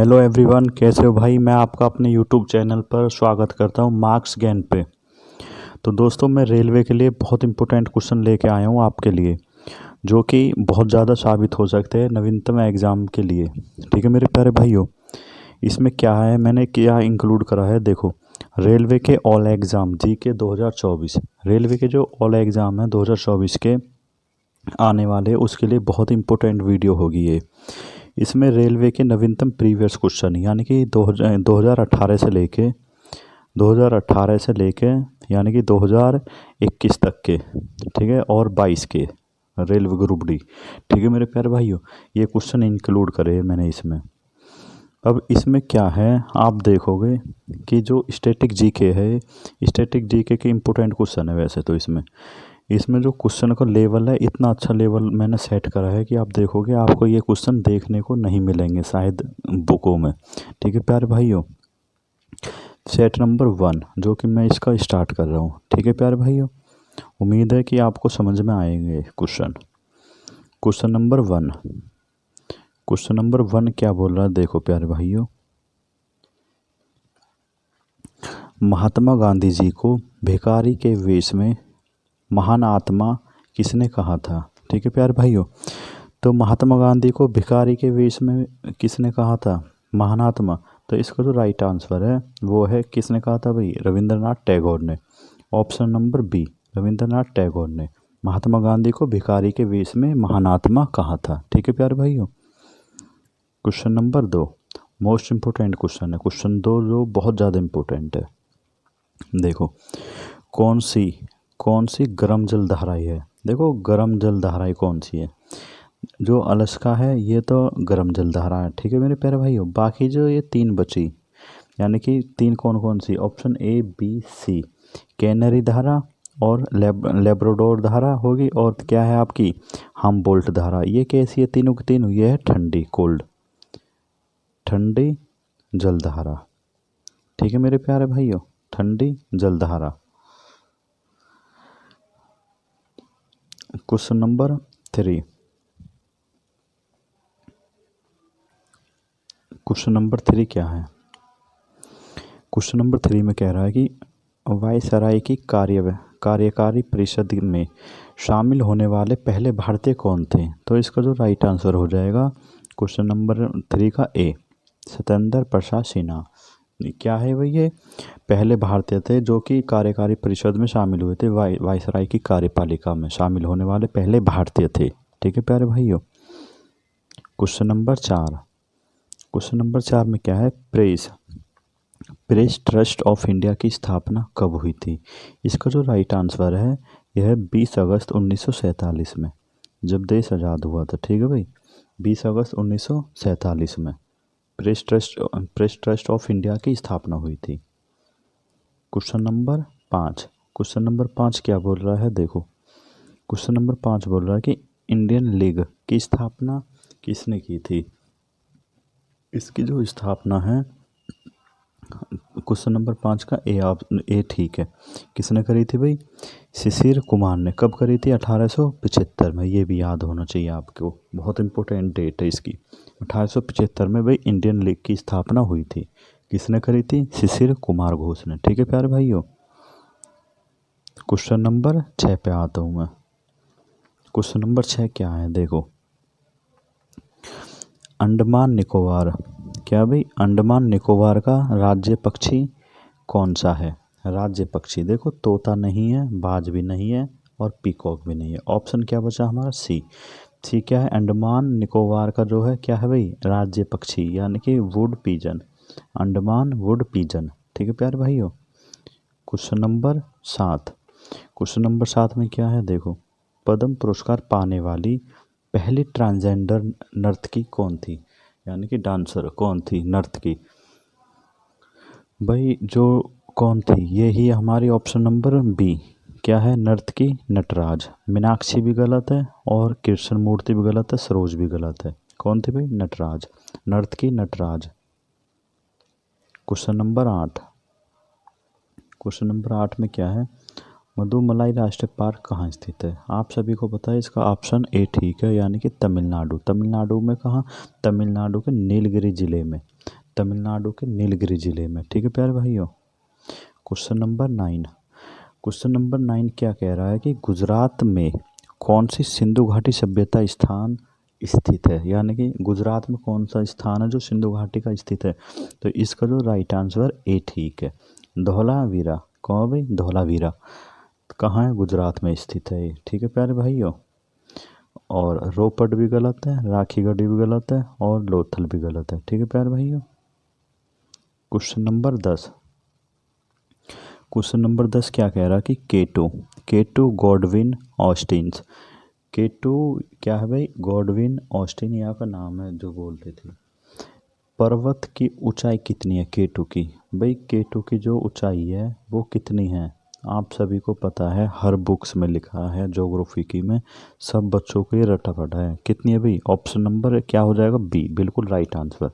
Hello everyone, कैसे हो भाई। मैं आपका अपने यूट्यूब चैनल पर स्वागत करता हूं मार्क्स गेन पे। तो दोस्तों, मैं रेलवे के लिए बहुत इंपॉर्टेंट क्वेश्चन लेके आया हूं आपके लिए, जो कि बहुत ज़्यादा साबित हो सकते हैं नवीनतम एग्ज़ाम के लिए। ठीक है मेरे प्यारे भाइयों, इसमें क्या है, मैंने क्या इंक्लूड करा है देखो। रेलवे के ऑल एग्ज़ाम जी के 2024, रेलवे के जो ऑल एग्ज़ाम हैं 2024 के आने वाले, उसके लिए बहुत इंपॉर्टेंट वीडियो होगी ये। इसमें रेलवे के नवीनतम प्रीवियस क्वेश्चन यानी कि 2018 से लेके यानी कि 2021 तक के, ठीक है, और 22 के रेलवे ग्रुप डी। ठीक है मेरे प्यारे भाइयों, ये क्वेश्चन इंक्लूड करे हैं मैंने इसमें। अब इसमें क्या है, आप देखोगे कि जो स्टैटिक जीके है, स्टैटिक जीके के इम्पोर्टेंट क्वेश्चन है वैसे तो इसमें जो क्वेश्चन का लेवल है, इतना अच्छा लेवल मैंने सेट करा है कि आप देखोगे आपको ये क्वेश्चन देखने को नहीं मिलेंगे शायद बुकों में। ठीक है प्यारे भाइयों, सेट नंबर 1 जो कि मैं इसका स्टार्ट कर रहा हूँ। ठीक है प्यारे भाइयों, उम्मीद है कि आपको समझ में आएंगे क्वेश्चन। क्वेश्चन नंबर वन क्या बोल रहा है देखो प्यारे भाइयों। महात्मा गांधी जी को भिखारी के वेश में महान आत्मा किसने कहा था। ठीक है प्यारे भाइयों, तो महात्मा गांधी को भिखारी के वेश में किसने कहा था, महान आत्मा। तो इसका जो राइट आंसर है वो है, किसने कहा था भाई, रविंद्रनाथ टैगोर ने। Option number B, Rabindranath Tagore ने महात्मा गांधी को भिखारी के वेश में महान आत्मा कहा था। ठीक है प्यारे भाइयों, question number 2 most important question है। क्वेश्चन 2 जो बहुत ज़्यादा इम्पोर्टेंट है, देखो कौन सी गर्म जल धाराएं है। देखो गर्म जल धाराएं कौन सी है, जो अलास्का है ये तो गर्म जल धारा है। ठीक है मेरे प्यारे भाइयों, बाकी जो ये 3 बची, यानी कि 3 कौन कौन सी, option A B C, Canary धारा और लेब्राडोर धारा होगी, और क्या है आपकी हम्बोल्ट धारा। ये कैसी है, तीनों की तीनों ये है ठंडी, कोल्ड, ठंडी जलधारा। ठीक है मेरे प्यारे भाइयों, ठंडी जलधारा। क्वेश्चन नंबर 3, क्वेश्चन नंबर 3 क्या है। क्वेश्चन नंबर 3 में कह रहा है कि वायसराय की कार्यकारी परिषद में शामिल होने वाले पहले भारतीय कौन थे। तो इसका जो राइट आंसर हो जाएगा क्वेश्चन नंबर 3 का ए, सत्येंद्र प्रसाद सिन्हा। क्या है भाई, ये पहले भारतीय थे जो कि कार्यकारी परिषद में शामिल हुए थे, वायसराय की कार्यपालिका में शामिल होने वाले पहले भारतीय थे। ठीक है प्यारे भाइयों, क्वेश्चन नंबर 4, क्वेश्चन नंबर 4 में क्या है, प्रेस ट्रस्ट ऑफ इंडिया की स्थापना कब हुई थी। इसका जो राइट आंसर है यह है 20 अगस्त 1947 में, जब देश आज़ाद हुआ था। ठीक है भाई, 20 अगस्त 1947 में प्रेस ट्रस्ट ऑफ इंडिया की स्थापना हुई थी। क्वेश्चन नंबर 5, क्वेश्चन नंबर 5 क्या बोल रहा है देखो। क्वेश्चन नंबर 5 बोल रहा है कि इंडियन लीग की स्थापना किसने की थी। इसकी जो स्थापना है, क्वेश्चन नंबर 5 का ए ठीक है, किसने करी थी भाई, शिशिर कुमार ने। कब करी थी, 1875 में। ये भी याद होना चाहिए आपको, बहुत इंपॉर्टेंट डेट है इसकी। 1875 में भाई इंडियन लीग की स्थापना हुई थी। किसने करी थी, शिशिर कुमार घोष ने। ठीक है प्यारे भाइयों, क्वेश्चन नंबर 6 पे आता हूँ मैं। क्वेश्चन नंबर 6 क्या है देखो, अंडमान निकोबार, क्या भाई, अंडमान निकोबार का राज्य पक्षी कौन सा है। राज्य पक्षी देखो, तोता नहीं है, बाज भी नहीं है, और पीकॉक भी नहीं है। ऑप्शन क्या बचा हमारा, सी क्या है, अंडमान निकोबार का जो है क्या है भाई, राज्य पक्षी, यानी कि wood pigeon, Andaman wood pigeon. ठीक है प्यारे भाइयों, क्वेश्चन नंबर 7, क्वेश्चन नंबर 7 में क्या है देखो, पद्म पुरस्कार पाने वाली पहली ट्रांसजेंडर नर्तकी कौन थी, यानी कि डांसर कौन थी, नर्तकी भाई जो कौन थी, ये ही हमारी ऑप्शन नंबर बी, क्या है, नर्तकी नटराज। मीनाक्षी भी गलत है, और कृष्ण मूर्ति भी गलत है, सरोज भी गलत है। कौन थी भाई, नटराज, नर्तकी Nataraj. Question number 8, question number 8 में क्या है, मधुमलाई राष्ट्रीय पार्क कहाँ स्थित है? आप सभी को पता है इसका ऑप्शन ए ठीक है, यानी कि तमिलनाडु। तमिलनाडु में कहाँ? तमिलनाडु के नीलगिरी जिले में, तमिलनाडु के नीलगिरी जिले में। ठीक है प्यारे भाइयों। क्वेश्चन नंबर 9, क्वेश्चन नंबर 9 क्या कह रहा है कि गुजरात में कौन सी सिंधु घाटी सभ्यता स्थान स्थित है? यानी कि गुजरात में कौन सा स्थान है जो सिंधु घाटी का स्थित है? तो इसका जो राइट आंसर ए ठीक है, धौलावीरा। कौन भाई? धौलावीरा कहाँ है? गुजरात में स्थित है ये। ठीक है प्यारे भाइयों। और रोपड़ भी गलत है, राखीगढ़ी भी गलत है, और लोथल भी गलत है। ठीक है प्यारे भाइयों। क्वेश्चन नंबर 10, क्वेश्चन नंबर 10 क्या कह रहा है कि केटू गॉडविन ऑस्टिन्स। केटू क्या है भाई? गॉडविन ऑस्टिन यहाँ का नाम है जो बोलते थे। पर्वत की ऊंचाई कितनी है केटू की? भाई केटू की जो ऊंचाई है वो कितनी है? आप सभी को पता है, हर बुक्स में लिखा है, ज्योग्राफी की में सब बच्चों को ये रटा पड़ा है। कितनी है भाई? ऑप्शन नंबर क्या हो जाएगा? बी, बिल्कुल राइट आंसर।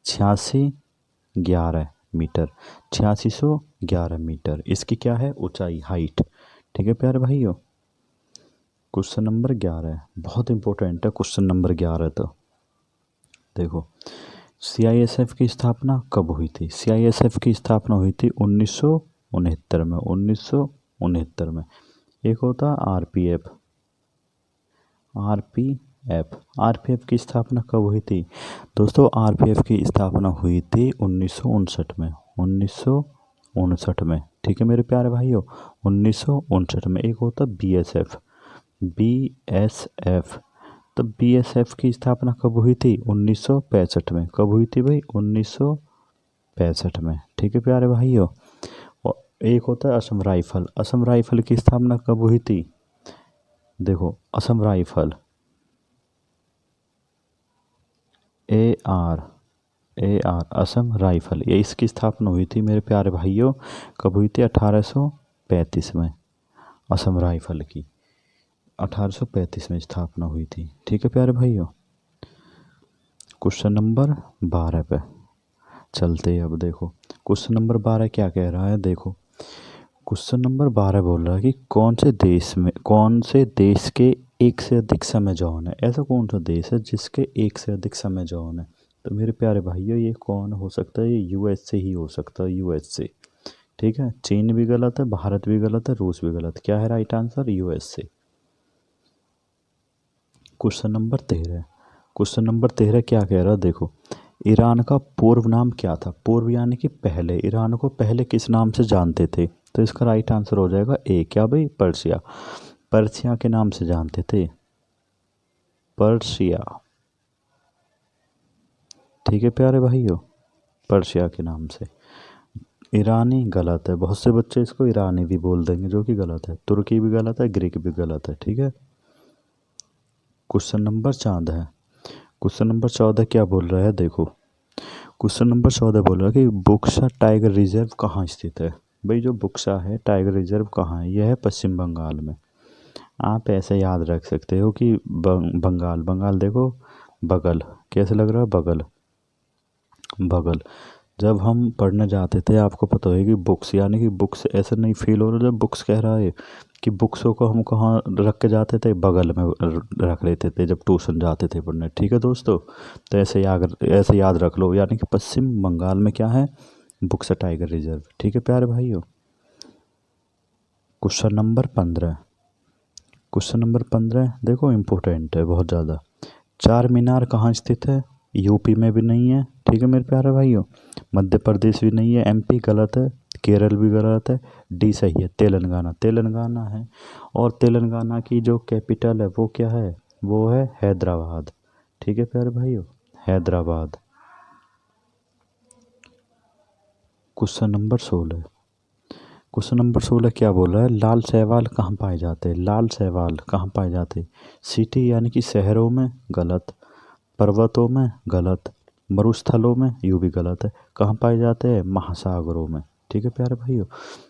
8611 मीटर, 8611 मीटर इसकी क्या है? ऊंचाई, हाइट। ठीक है प्यारे भाइयों। क्वेश्चन नंबर 11 बहुत इंपॉर्टेंट है क्वेश्चन नंबर 11। तो देखो, सीआईएसएफ की स्थापना कब हुई थी? सीआईएसएफ की स्थापना हुई थी 1969 में, 1969 में। एक होता आरपीएफ, आरपीएफ की स्थापना कब हुई थी? दोस्तों आरपीएफ की स्थापना हुई थी 1959 में, 1959 में। ठीक है मेरे प्यारे भाइयों, 1959 में। एक होता बीएसएफ, बीएसएफ। तो बीएसएफ की स्थापना कब हुई थी? 1965 में। कब हुई थी भाई? 1965 में। ठीक है प्यारे भाइयों। और एक होता है असम राइफल, असम राइफल की स्थापना कब हुई थी? देखो Assam rifle, A R Assam rifle, ये इसकी स्थापना हुई थी मेरे प्यारे भाइयों। कब हुई थी? 1835 में। असम राइफल की 1835 में स्थापना हुई थी। ठीक है प्यारे भाइयों। क्वेश्चन नंबर 12 पे चलते हैं अब। देखो क्वेश्चन नंबर 12 क्या कह रहा है? देखो क्वेश्चन नंबर 12 बोल रहा है कि कौन से देश के एक से अधिक समय जोन है? ऐसा कौन सा देश है जिसके एक से अधिक समय जोन है? तो मेरे प्यारे भाइयों ये कौन हो सकता है? ये यूएसए ही हो सकता है, यूएसए। ठीक है, चीन भी गलत है, भारत भी गलत है, रूस भी गलत। क्या है right answer? USA. Question number 13, question number 13 क्या कह रहा है? देखो, ईरान का पूर्व नाम क्या था? पूर्व यानी कि पहले। ईरान को पहले किस नाम से जानते थे? तो इसका राइट आंसर हो जाएगा ए। क्या भाई? पर्शिया। पर्शिया के नाम से जानते थे, पर्शिया। ठीक है प्यारे भाइयों, पर्शिया के नाम से। ईरानी गलत है, बहुत से बच्चे इसको ईरानी भी बोल देंगे जो कि गलत है। तुर्की भी गलत है, ग्रीक भी गलत है। ठीक है। क्वेश्चन नंबर 14 है, क्वेश्चन नंबर 14 क्या बोल रहा है? देखो क्वेश्चन नंबर 14 बोल रहा है कि बुक्सा टाइगर रिजर्व कहाँ स्थित है? भाई जो बुक्सा है टाइगर रिजर्व कहाँ है? यह है पश्चिम बंगाल में। आप ऐसे याद रख सकते हो कि बंगाल, बंगाल देखो, बगल कैसे लग रहा है? बगल, बगल। जब हम पढ़ने जाते थे आपको पता है कि बुक्स, यानी कि बुक्स ऐसे नहीं फील हो रहा जब बुक्स कह रहा है कि बुक्सों को हम कहाँ रख के जाते थे? बगल में रख लेते थे जब ट्यूशन जाते थे पढ़ने। ठीक है दोस्तों, तो ऐसे याद रख लो, यानी कि पश्चिम बंगाल में क्या है? Buxa tiger reserve. ठीक है प्यारे भाइयों। क्वेश्चन नंबर 15, क्वेश्चन नंबर 15 देखो इम्पोर्टेंट है बहुत ज़्यादा। चार मीनार कहाँ स्थित है? यूपी में भी नहीं है। ठीक है मेरे प्यारे भाइयों। मध्य प्रदेश भी नहीं है, एमपी गलत है, केरल भी गलत है, डी सही है, तेलंगाना, तेलंगाना है। और तेलंगाना की जो कैपिटल है वो क्या है? वो है हैदराबाद। ठीक है प्यारे भाइयों, Hyderabad. Question number 16, question number 16 क्या बोल रहा है? लाल शैवाल कहाँ पाए जाते हैं? लाल शैवाल कहाँ पाए जाते हैं? सिटी यानी कि शहरों में, गलत। पर्वतों में, गलत। मरुस्थलों में, यूँ भी गलत है। कहाँ पाए जाते हैं? महासागरों में। ठीक है प्यारे भाइयों।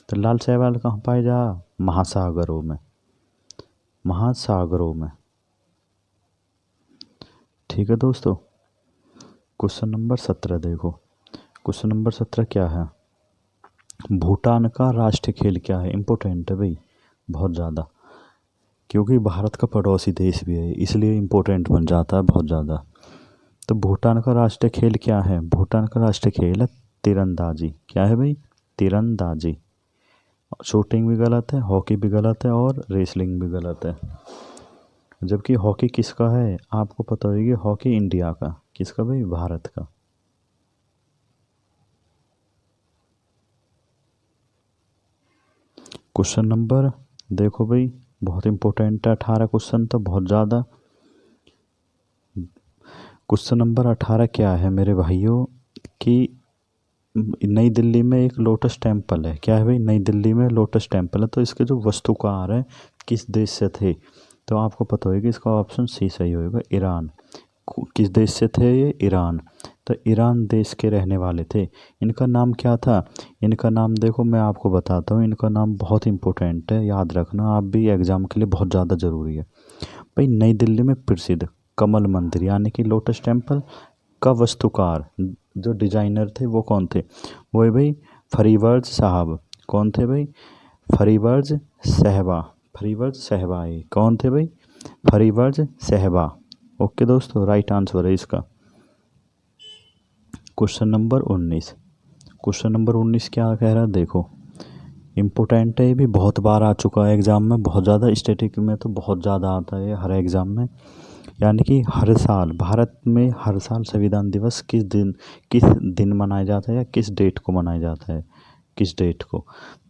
तो लाल शैवाल कहाँ पाए जा? महासागरों में, महासागरों में। ठीक है दोस्तों। क्वेश्चन नंबर 17 देखो, क्वेश्चन नंबर 17 क्या है? भूटान का राष्ट्रीय खेल क्या है? इम्पोर्टेंट है भाई, बहुत ज़्यादा, क्योंकि भारत का पड़ोसी देश भी है, इसलिए इम्पोर्टेंट बन जाता है बहुत ज़्यादा। तो भूटान का राष्ट्रीय खेल क्या है? भूटान का राष्ट्रीय खेल है तीरंदाजी। क्या है भाई? तीरंदाजी। शूटिंग भी गलत है, हॉकी भी गलत है और रेसलिंग भी गलत है। जबकि हॉकी किसका है? आपको पता होगी, हॉकी इंडिया का। किसका भाई? भारत का। क्वेश्चन नंबर देखो भाई, बहुत इंपॉर्टेंट है 18 क्वेश्चन तो बहुत ज़्यादा। क्वेश्चन नंबर 18 क्या है मेरे भाइयों कि नई दिल्ली में एक लोटस टेम्पल है। क्या है भाई? नई दिल्ली में लोटस टेम्पल है। तो इसके जो वास्तुकार है किस देश से थे? तो आपको पता होगा इसका ऑप्शन सी सही होगा, ईरान। किस देश से थे ये? ईरान। तो ईरान देश के रहने वाले थे। इनका नाम क्या था? इनका नाम देखो मैं आपको बताता हूँ, इनका नाम बहुत इंपॉर्टेंट है, याद रखना आप भी, एग्जाम के लिए बहुत ज़्यादा ज़रूरी है भाई। नई दिल्ली में प्रसिद्ध कमल मंदिर यानी कि लोटस टेम्पल का वास्तुकार, जो डिजाइनर थे वो कौन थे? वो है भाई फरीवर्ज साहब। कौन थे भाई? फरीवर्ज सहबा। फरीवर्ज सहबा ये कौन थे भाई? फरीवर्ज सहबा। ओके दोस्तों, राइट आंसर है इसका। Question number 19। क्वेश्चन नंबर 19 क्या कह रहा है देखो, इम्पोर्टेंट है, ये भी बहुत बार आ चुका है एग्ज़ाम में, बहुत ज़्यादा, स्टैटिक में तो बहुत ज़्यादा आता है हर एग्ज़ाम में। यानी कि हर साल भारत में हर साल संविधान दिवस किस दिन मनाया जाता है या किस डेट को मनाया जाता है? किस डेट को?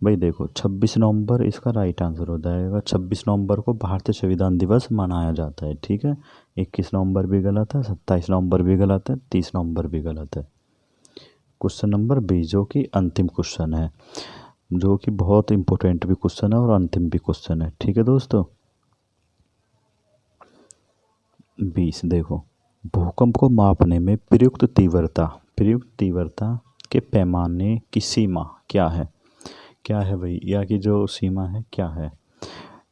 भाई देखो 26 नवंबर इसका राइट आंसर हो जाएगा। 26 नवंबर को भारतीय संविधान दिवस मनाया जाता है, ठीक है। 21 नवंबर भी गलत है, 27 नवंबर भी गलत है, 30 नवंबर भी गलत है। क्वेश्चन नंबर 20 जो कि अंतिम क्वेश्चन है, जो कि बहुत इंपॉर्टेंट भी क्वेश्चन है और अंतिम भी क्वेश्चन है, ठीक है दोस्तों। 20 देखो, भूकंप को मापने में प्रयुक्त तीव्रता के पैमाने की सीमा क्या है? क्या है भाई? या कि जो सीमा है क्या है?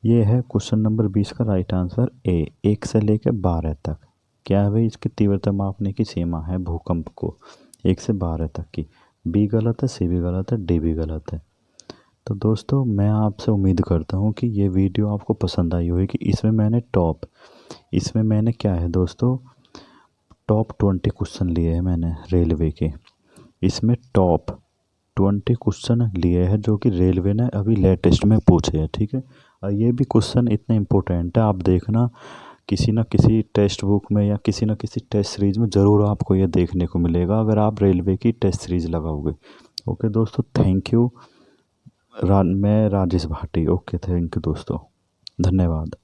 ये है क्वेश्चन नंबर 20 का राइट आंसर ए, 1 से लेकर 12 तक। क्या है भाई? इसकी तीव्रता मापने की सीमा है भूकंप को 1 से 12 तक की। बी गलत है, सी भी गलत है, डी भी गलत है। तो दोस्तों मैं आपसे उम्मीद करता हूँ कि ये वीडियो आपको पसंद आई होगी। इसमें मैंने क्या है दोस्तों, टॉप 20 क्वेश्चन लिए हैं मैंने रेलवे के। इसमें टॉप 20 क्वेश्चन लिए हैं जो कि रेलवे ने अभी लेटेस्ट में पूछे हैं, ठीक है। और ये भी क्वेश्चन इतने इम्पोर्टेंट है, आप देखना किसी न किसी टेक्स्ट बुक में या किसी न किसी टेस्ट सीरीज में ज़रूर आपको ये देखने को मिलेगा अगर आप रेलवे की टेस्ट सीरीज लगाओगे। ओके दोस्तों, थैंक यू। मैं Rajesh Bhati. Okay, thank you दोस्तों, धन्यवाद।